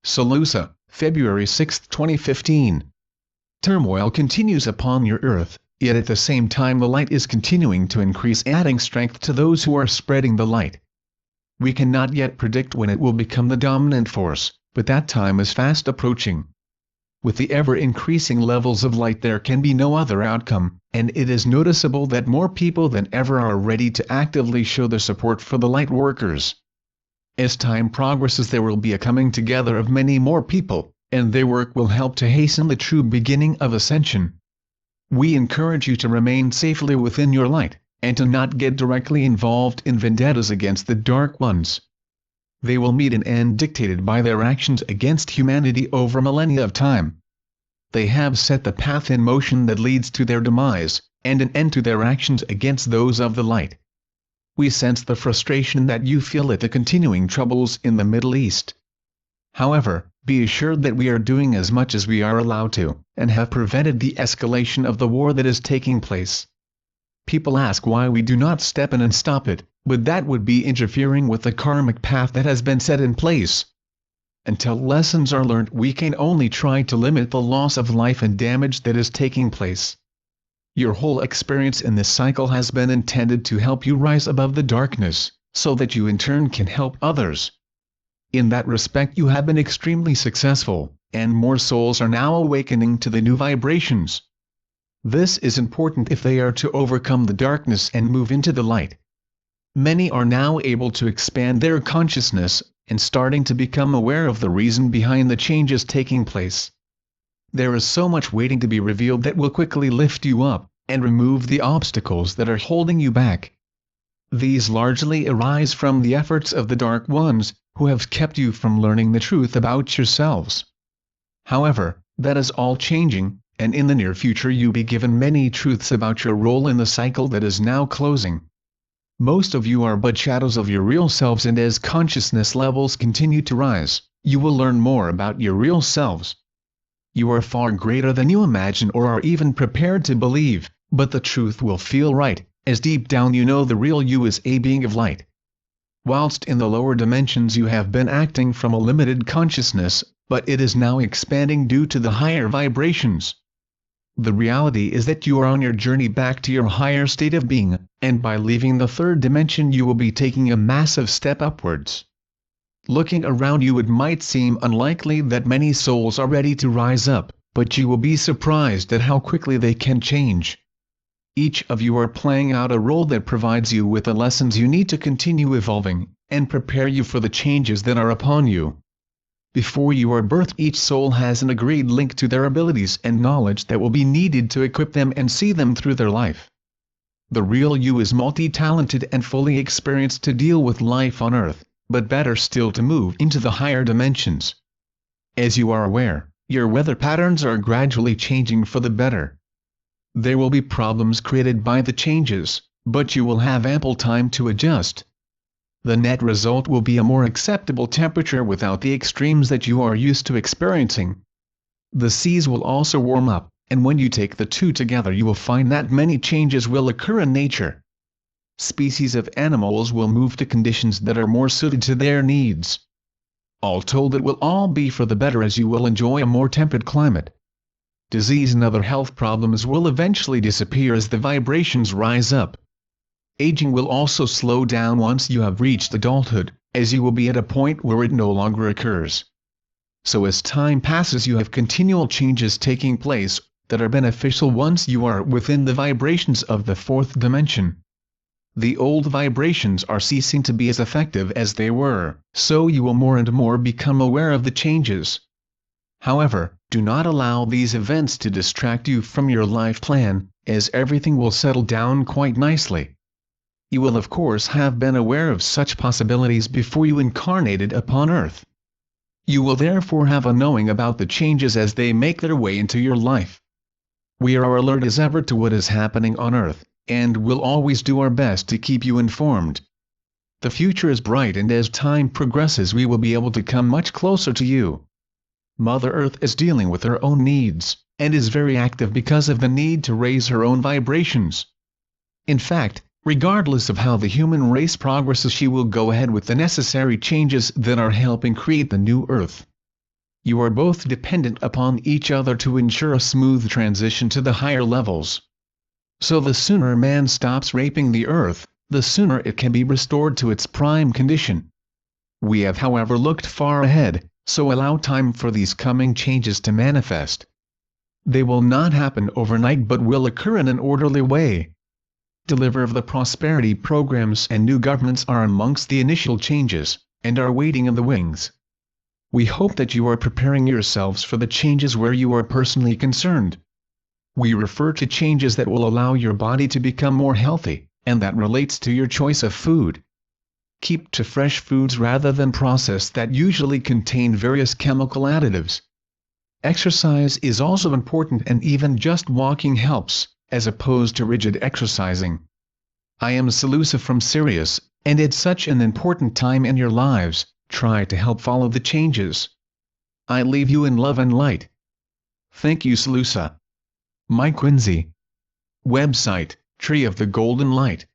SaLuSa, February 6, 2015. Turmoil continues upon your earth, yet at the same time the light is continuing to increase, adding strength to those who are spreading the light. We cannot yet predict when it will become the dominant force, but that time is fast approaching. With the ever-increasing levels of light there can be no other outcome, and it is noticeable that more people than ever are ready to actively show their support for the light workers. As time progresses there will be a coming together of many more people, and their work will help to hasten the true beginning of Ascension. We encourage you to remain safely within your light, and to not get directly involved in vendettas against the Dark Ones. They will meet an end dictated by their actions against humanity over millennia of time. They have set the path in motion that leads to their demise, and an end to their actions against those of the light. We sense the frustration that you feel at the continuing troubles in the Middle East. However, be assured that we are doing as much as we are allowed to, and have prevented the escalation of the war that is taking place. People ask why we do not step in and stop it, but that would be interfering with the karmic path that has been set in place. Until lessons are learned we can only try to limit the loss of life and damage that is taking place. Your whole experience in this cycle has been intended to help you rise above the darkness, so that you in turn can help others. In that respect you have been extremely successful, and more souls are now awakening to the new vibrations. This is important if they are to overcome the darkness and move into the light. Many are now able to expand their consciousness, and starting to become aware of the reason behind the changes taking place. There is so much waiting to be revealed that will quickly lift you up, and remove the obstacles that are holding you back. These largely arise from the efforts of the Dark Ones, who have kept you from learning the truth about yourselves. However, that is all changing, and in the near future you'll be given many truths about your role in the cycle that is now closing. Most of you are but shadows of your real selves, and as consciousness levels continue to rise, you will learn more about your real selves. You are far greater than you imagine or are even prepared to believe, but the truth will feel right, as deep down you know the real you is a being of light. Whilst in the lower dimensions you have been acting from a limited consciousness, but it is now expanding due to the higher vibrations. The reality is that you are on your journey back to your higher state of being, and by leaving the third dimension you will be taking a massive step upwards. Looking around you it might seem unlikely that many souls are ready to rise up, but you will be surprised at how quickly they can change. Each of you are playing out a role that provides you with the lessons you need to continue evolving, and prepare you for the changes that are upon you. Before you are birthed each soul has an agreed link to their abilities and knowledge that will be needed to equip them and see them through their life. The real you is multi-talented and fully experienced to deal with life on Earth, but better still to move into the higher dimensions. As you are aware, your weather patterns are gradually changing for the better. There will be problems created by the changes, but you will have ample time to adjust. The net result will be a more acceptable temperature without the extremes that you are used to experiencing. The seas will also warm up, and when you take the two together you will find that many changes will occur in nature. Species of animals will move to conditions that are more suited to their needs. All told, it will all be for the better as you will enjoy a more temperate climate. Disease and other health problems will eventually disappear as the vibrations rise up. Aging will also slow down once you have reached adulthood, as you will be at a point where it no longer occurs. So as time passes you have continual changes taking place, that are beneficial once you are within the vibrations of the fourth dimension. The old vibrations are ceasing to be as effective as they were, so you will more and more become aware of the changes. However, do not allow these events to distract you from your life plan, as everything will settle down quite nicely. You will of course have been aware of such possibilities before you incarnated upon Earth. You will therefore have a knowing about the changes as they make their way into your life. We are alert as ever to what is happening on Earth, and will always do our best to keep you informed. The future is bright, and as time progresses we will be able to come much closer to you. Mother Earth is dealing with her own needs, and is very active because of the need to raise her own vibrations. In fact, regardless of how the human race progresses, she will go ahead with the necessary changes that are helping create the new Earth. You are both dependent upon each other to ensure a smooth transition to the higher levels. So the sooner man stops raping the earth, the sooner it can be restored to its prime condition. We have however looked far ahead, so allow time for these coming changes to manifest. They will not happen overnight but will occur in an orderly way. Deliver of the prosperity programs and new governments are amongst the initial changes, and are waiting in the wings. We hope that you are preparing yourselves for the changes where you are personally concerned. We refer to changes that will allow your body to become more healthy, and that relates to your choice of food. Keep to fresh foods rather than processed that usually contain various chemical additives. Exercise is also important, and even just walking helps, as opposed to rigid exercising. I am SaLuSa from Sirius, and at such an important time in your lives, try to help follow the changes. I leave you in love and light. Thank you SaLuSa. My Quinsey. Website, Tree of the Golden Light.